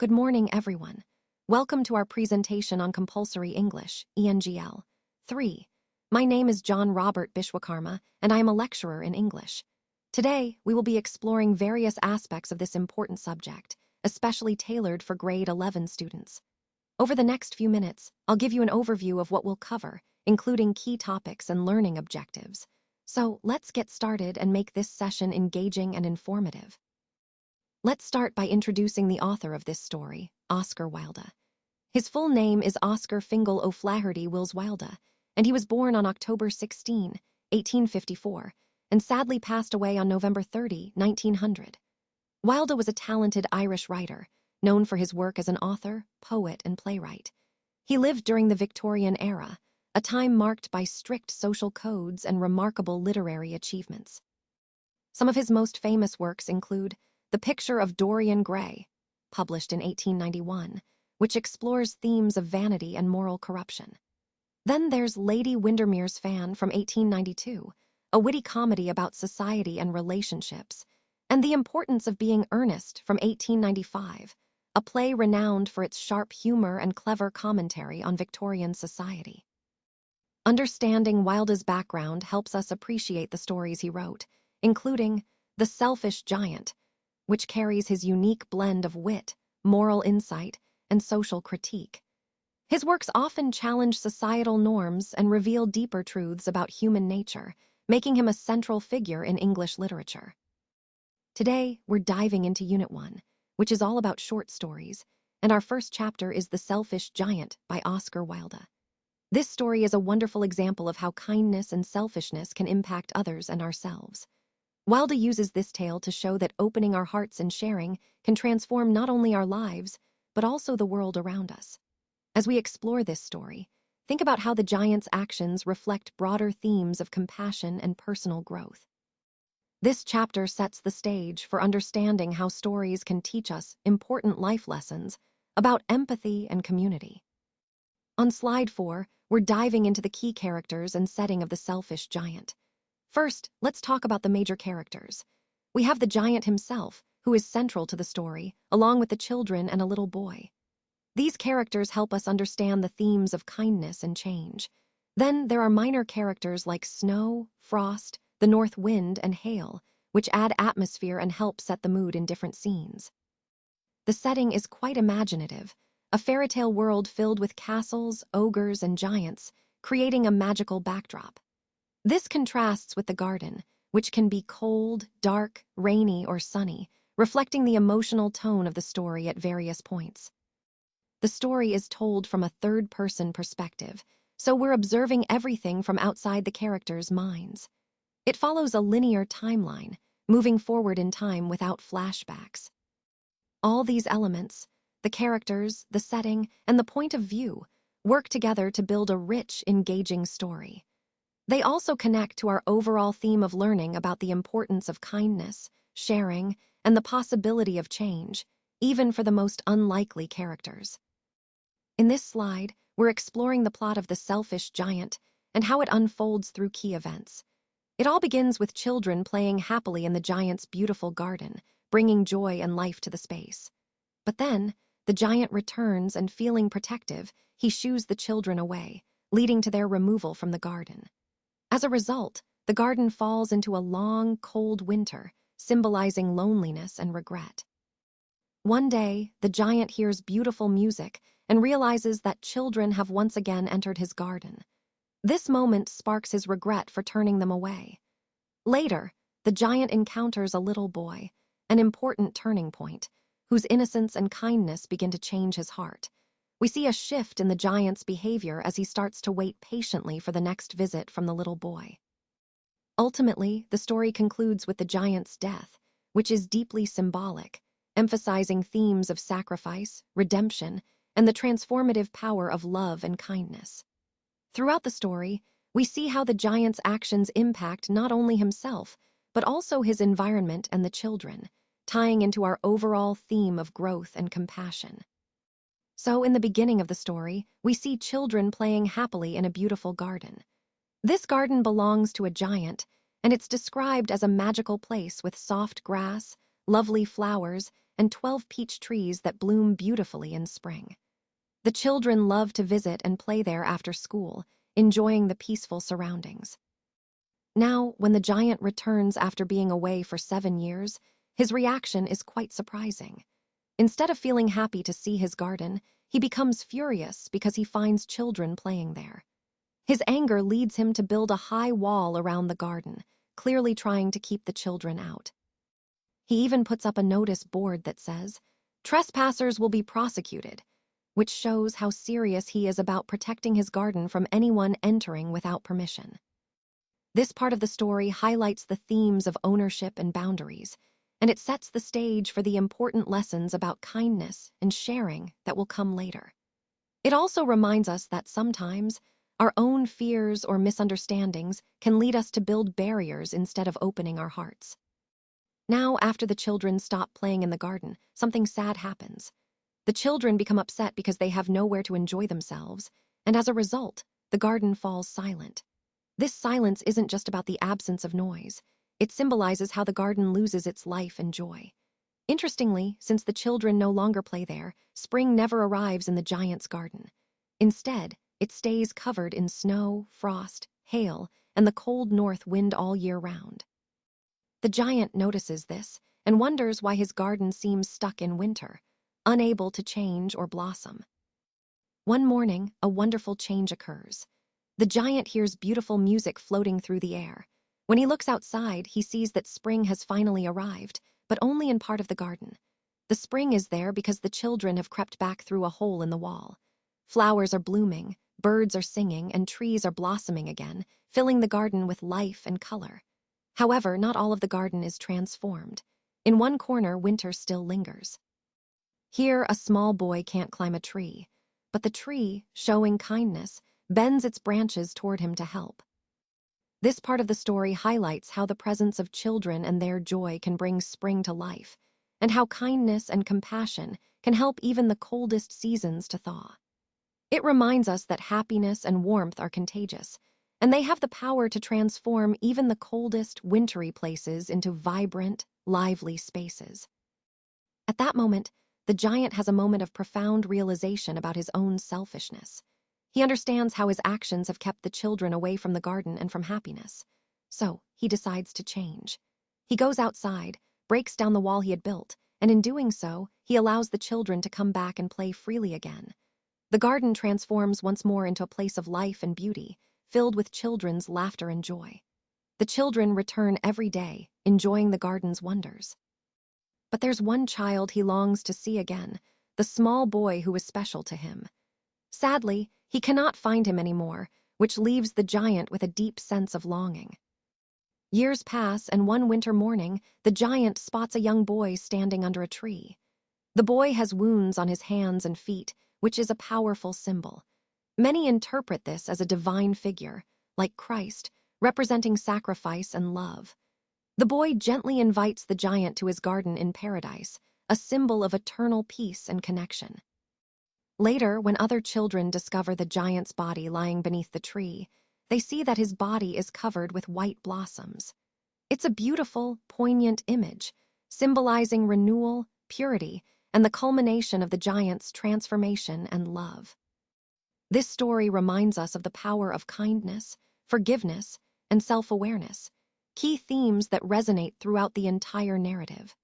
Good morning, everyone. Welcome to our presentation on Compulsory English, ENGL. 3. My name is John Robert Bishwakarma, and I am a lecturer in English. Today, we will be exploring various aspects of this important subject, especially tailored for grade 11 students. Over the next few minutes, I'll give you an overview of what we'll cover, including key topics and learning objectives. So let's get started and make this session engaging and informative. Let's start by introducing the author of this story, Oscar Wilde. His full name is Oscar Fingal O'Flaherty Wills Wilde, and he was born on October 16, 1854, and sadly passed away on November 30, 1900. Wilde was a talented Irish writer, known for his work as an author, poet, and playwright. He lived during the Victorian era, a time marked by strict social codes and remarkable literary achievements. Some of his most famous works include The Picture of Dorian Gray, published in 1891, which explores themes of vanity and moral corruption. Then there's Lady Windermere's Fan from 1892, a witty comedy about society and relationships, and The Importance of Being Earnest from 1895, a play renowned for its sharp humor and clever commentary on Victorian society. Understanding Wilde's background helps us appreciate the stories he wrote, including The Selfish Giant, which carries his unique blend of wit, moral insight, and social critique. His works often challenge societal norms and reveal deeper truths about human nature, making him a central figure in English literature. Today, we're diving into Unit 1, which is all about short stories, and our first chapter is The Selfish Giant by Oscar Wilde. This story is a wonderful example of how kindness and selfishness can impact others and ourselves. Wilde uses this tale to show that opening our hearts and sharing can transform not only our lives, but also the world around us. As we explore this story, think about how the giant's actions reflect broader themes of compassion and personal growth. This chapter sets the stage for understanding how stories can teach us important life lessons about empathy and community. On slide 4, we're diving into the key characters and setting of The Selfish Giant. First, let's talk about the major characters. We have the giant himself, who is central to the story, along with the children and a little boy. These characters help us understand the themes of kindness and change. Then there are minor characters like snow, frost, the north wind, and hail, which add atmosphere and help set the mood in different scenes. The setting is quite imaginative, a fairy tale world filled with castles, ogres, and giants, creating a magical backdrop. This contrasts with the garden, which can be cold, dark, rainy, or sunny, reflecting the emotional tone of the story at various points. The story is told from a third-person perspective, so we're observing everything from outside the characters' minds. It follows a linear timeline, moving forward in time without flashbacks. All these elements, the characters, the setting, and the point of view, work together to build a rich, engaging story. They also connect to our overall theme of learning about the importance of kindness, sharing, and the possibility of change, even for the most unlikely characters. In this slide, we're exploring the plot of The Selfish Giant and how it unfolds through key events. It all begins with children playing happily in the giant's beautiful garden, bringing joy and life to the space. But then, the giant returns and, feeling protective, he shoos the children away, leading to their removal from the garden. As a result, the garden falls into a long, cold winter, symbolizing loneliness and regret. One day, the giant hears beautiful music and realizes that children have once again entered his garden. This moment sparks his regret for turning them away. Later, the giant encounters a little boy, an important turning point, whose innocence and kindness begin to change his heart. We see a shift in the giant's behavior as he starts to wait patiently for the next visit from the little boy. Ultimately, the story concludes with the giant's death, which is deeply symbolic, emphasizing themes of sacrifice, redemption, and the transformative power of love and kindness. Throughout the story, we see how the giant's actions impact not only himself, but also his environment and the children, tying into our overall theme of growth and compassion. So, in the beginning of the story, we see children playing happily in a beautiful garden. This garden belongs to a giant, and it's described as a magical place with soft grass, lovely flowers, and 12 peach trees that bloom beautifully in spring. The children love to visit and play there after school, enjoying the peaceful surroundings. Now, when the giant returns after being away for 7 years, his reaction is quite surprising. Instead of feeling happy to see his garden, he becomes furious because he finds children playing there. His anger leads him to build a high wall around the garden, clearly trying to keep the children out. He even puts up a notice board that says, "Trespassers will be prosecuted," which shows how serious he is about protecting his garden from anyone entering without permission. This part of the story highlights the themes of ownership and boundaries, and it sets the stage for the important lessons about kindness and sharing that will come later. It also reminds us that sometimes our own fears or misunderstandings can lead us to build barriers instead of opening our hearts. Now, after the children stop playing in the garden, something sad happens. The children become upset because they have nowhere to enjoy themselves, and as a result, the garden falls silent. This silence isn't just about the absence of noise. It symbolizes how the garden loses its life and joy. Interestingly, since the children no longer play there, spring never arrives in the giant's garden. Instead, it stays covered in snow, frost, hail, and the cold north wind all year round. The giant notices this and wonders why his garden seems stuck in winter, unable to change or blossom. One morning, a wonderful change occurs. The giant hears beautiful music floating through the air. When he looks outside, he sees that spring has finally arrived, but only in part of the garden. The spring is there because the children have crept back through a hole in the wall. Flowers are blooming, birds are singing, and trees are blossoming again, filling the garden with life and color. However, not all of the garden is transformed. In one corner, winter still lingers. Here, a small boy can't climb a tree, but the tree, showing kindness, bends its branches toward him to help. This part of the story highlights how the presence of children and their joy can bring spring to life, and how kindness and compassion can help even the coldest seasons to thaw. It reminds us that happiness and warmth are contagious, and they have the power to transform even the coldest, wintry places into vibrant, lively spaces. At that moment, the giant has a moment of profound realization about his own selfishness. He understands how his actions have kept the children away from the garden and from happiness. So, he decides to change. He goes outside, breaks down the wall he had built, and in doing so, he allows the children to come back and play freely again. The garden transforms once more into a place of life and beauty, filled with children's laughter and joy. The children return every day, enjoying the garden's wonders. But there's one child he longs to see again, the small boy who was special to him. Sadly, he cannot find him anymore, which leaves the giant with a deep sense of longing. Years pass, and one winter morning, the giant spots a young boy standing under a tree. The boy has wounds on his hands and feet, which is a powerful symbol. Many interpret this as a divine figure, like Christ, representing sacrifice and love. The boy gently invites the giant to his garden in paradise, a symbol of eternal peace and connection. Later, when other children discover the giant's body lying beneath the tree, they see that his body is covered with white blossoms. It's a beautiful, poignant image, symbolizing renewal, purity, and the culmination of the giant's transformation and love. This story reminds us of the power of kindness, forgiveness, and self-awareness, key themes that resonate throughout the entire narrative.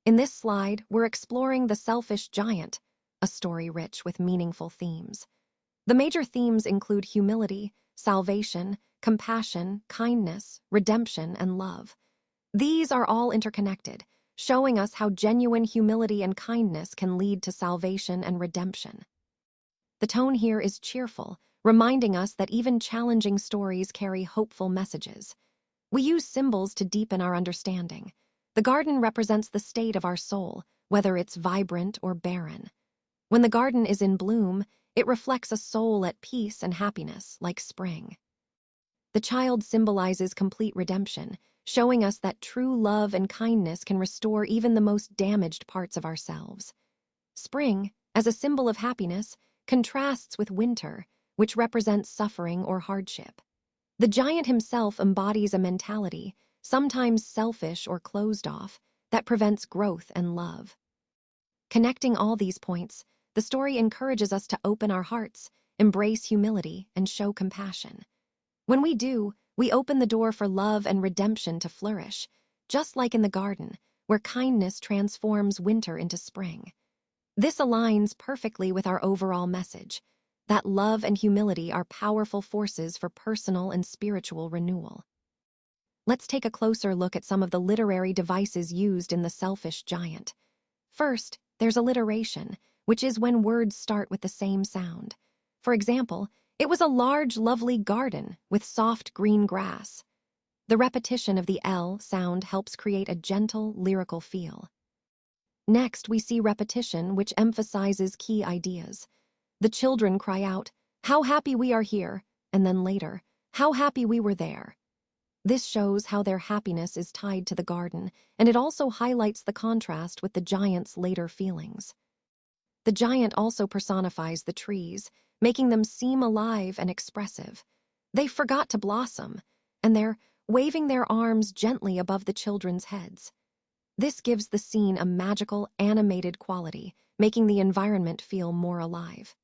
In this slide, we're exploring The Selfish Giant, a story rich with meaningful themes. The major themes include humility, salvation, compassion, kindness, redemption, and love. These are all interconnected, showing us how genuine humility and kindness can lead to salvation and redemption. The tone here is cheerful, reminding us that even challenging stories carry hopeful messages. We use symbols to deepen our understanding. The garden represents the state of our soul, whether it's vibrant or barren. When the garden is in bloom, it reflects a soul at peace and happiness, like spring. The child symbolizes complete redemption, showing us that true love and kindness can restore even the most damaged parts of ourselves. Spring, as a symbol of happiness, contrasts with winter, which represents suffering or hardship. The giant himself embodies a mentality, sometimes selfish or closed off, that prevents growth and love. Connecting all these points, the story encourages us to open our hearts, embrace humility, and show compassion. When we do, we open the door for love and redemption to flourish, just like in the garden, where kindness transforms winter into spring. This aligns perfectly with our overall message, that love and humility are powerful forces for personal and spiritual renewal. Let's take a closer look at some of the literary devices used in The Selfish Giant. First, there's alliteration, which is when words start with the same sound. For example, it was a large, lovely garden with soft green grass. The repetition of the L sound helps create a gentle, lyrical feel. Next, we see repetition, which emphasizes key ideas. The children cry out, "How happy we are here," and then later, "How happy we were there." This shows how their happiness is tied to the garden, and it also highlights the contrast with the giant's later feelings. The giant also personifies the trees, making them seem alive and expressive. They forgot to blossom, and they're waving their arms gently above the children's heads. This gives the scene a magical, animated quality, making the environment feel more alive.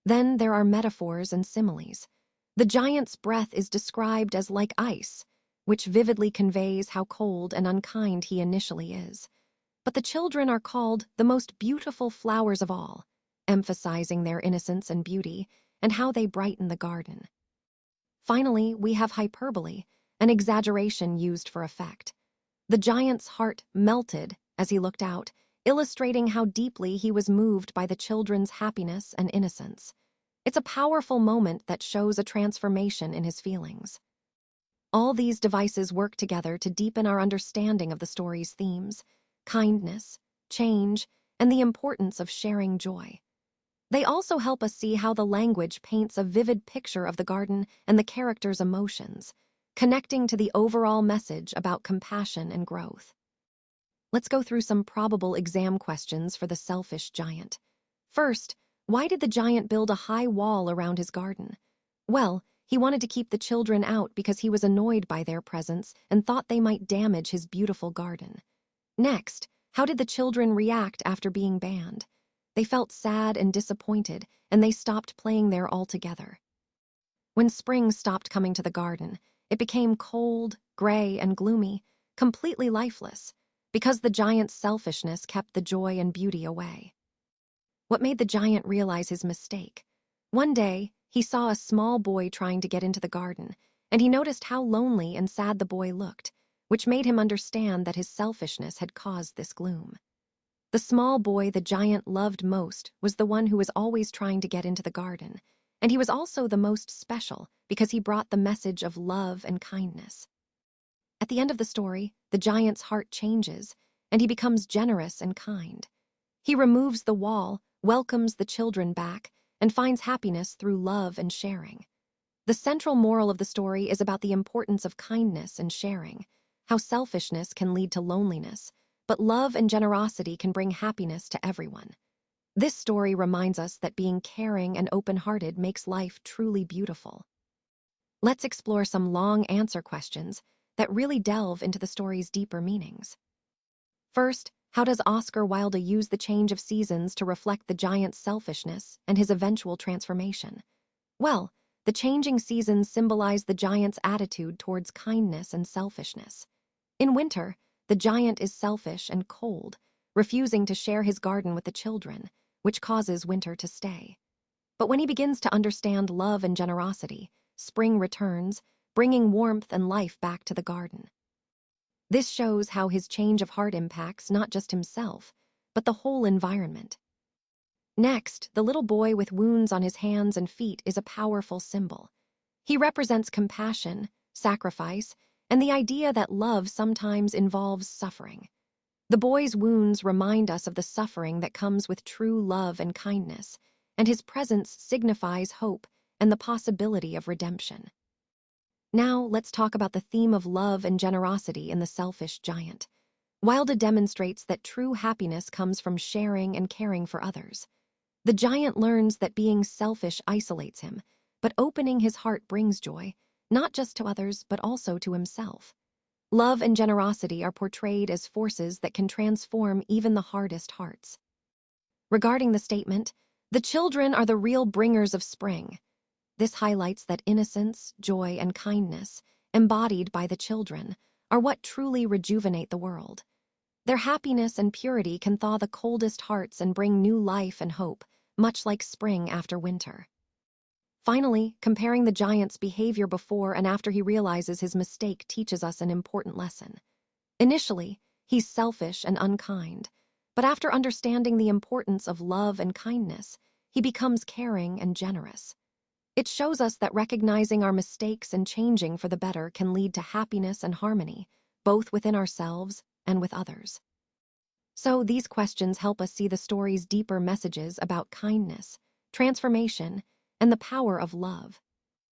Then there are metaphors and similes. The giant's breath is described as like ice, which vividly conveys how cold and unkind he initially is. But the children are called the most beautiful flowers of all, emphasizing their innocence and beauty and how they brighten the garden. Finally, we have hyperbole, an exaggeration used for effect. The giant's heart melted as he looked out, illustrating how deeply he was moved by the children's happiness and innocence. It's a powerful moment that shows a transformation in his feelings. All these devices work together to deepen our understanding of the story's themes: kindness, change, and the importance of sharing joy. They also help us see how the language paints a vivid picture of the garden and the characters' emotions, connecting to the overall message about compassion and growth. Let's go through some probable exam questions for The Selfish Giant. First, why did the giant build a high wall around his garden? Well, he wanted to keep the children out because he was annoyed by their presence and thought they might damage his beautiful garden. Next, how did the children react after being banned? They felt sad and disappointed, and they stopped playing there altogether. When spring stopped coming to the garden, it became cold, gray, and gloomy, completely lifeless, because the giant's selfishness kept the joy and beauty away. What made the giant realize his mistake? One day, he saw a small boy trying to get into the garden, and he noticed how lonely and sad the boy looked, which made him understand that his selfishness had caused this gloom. The small boy the giant loved most was the one who was always trying to get into the garden, and he was also the most special because he brought the message of love and kindness. At the end of the story, the giant's heart changes, and he becomes generous and kind. He removes the wall, welcomes the children back, and finds happiness through love and sharing. The central moral of the story is about the importance of kindness and sharing, how selfishness can lead to loneliness, but love and generosity can bring happiness to everyone. This story reminds us that being caring and open-hearted makes life truly beautiful. Let's explore some long answer questions that really delve into the story's deeper meanings. First, how does Oscar Wilde use the change of seasons to reflect the giant's selfishness and his eventual transformation? Well, the changing seasons symbolize the giant's attitude towards kindness and selfishness. In winter, the giant is selfish and cold, refusing to share his garden with the children, which causes winter to stay. But when he begins to understand love and generosity, spring returns, bringing warmth and life back to the garden. This shows how his change of heart impacts not just himself, but the whole environment. Next, the little boy with wounds on his hands and feet is a powerful symbol. He represents compassion, sacrifice, and the idea that love sometimes involves suffering. The boy's wounds remind us of the suffering that comes with true love and kindness, and his presence signifies hope and the possibility of redemption. Now, let's talk about the theme of love and generosity in The Selfish Giant. Wilde demonstrates that true happiness comes from sharing and caring for others. The giant learns that being selfish isolates him, but opening his heart brings joy, not just to others, but also to himself. Love and generosity are portrayed as forces that can transform even the hardest hearts. Regarding the statement, "The children are the real bringers of spring," this highlights that innocence, joy, and kindness, embodied by the children, are what truly rejuvenate the world. Their happiness and purity can thaw the coldest hearts and bring new life and hope, much like spring after winter. Finally, comparing the giant's behavior before and after he realizes his mistake teaches us an important lesson. Initially, he's selfish and unkind, but after understanding the importance of love and kindness, he becomes caring and generous. It shows us that recognizing our mistakes and changing for the better can lead to happiness and harmony, both within ourselves and with others. So these questions help us see the story's deeper messages about kindness, transformation, and the power of love.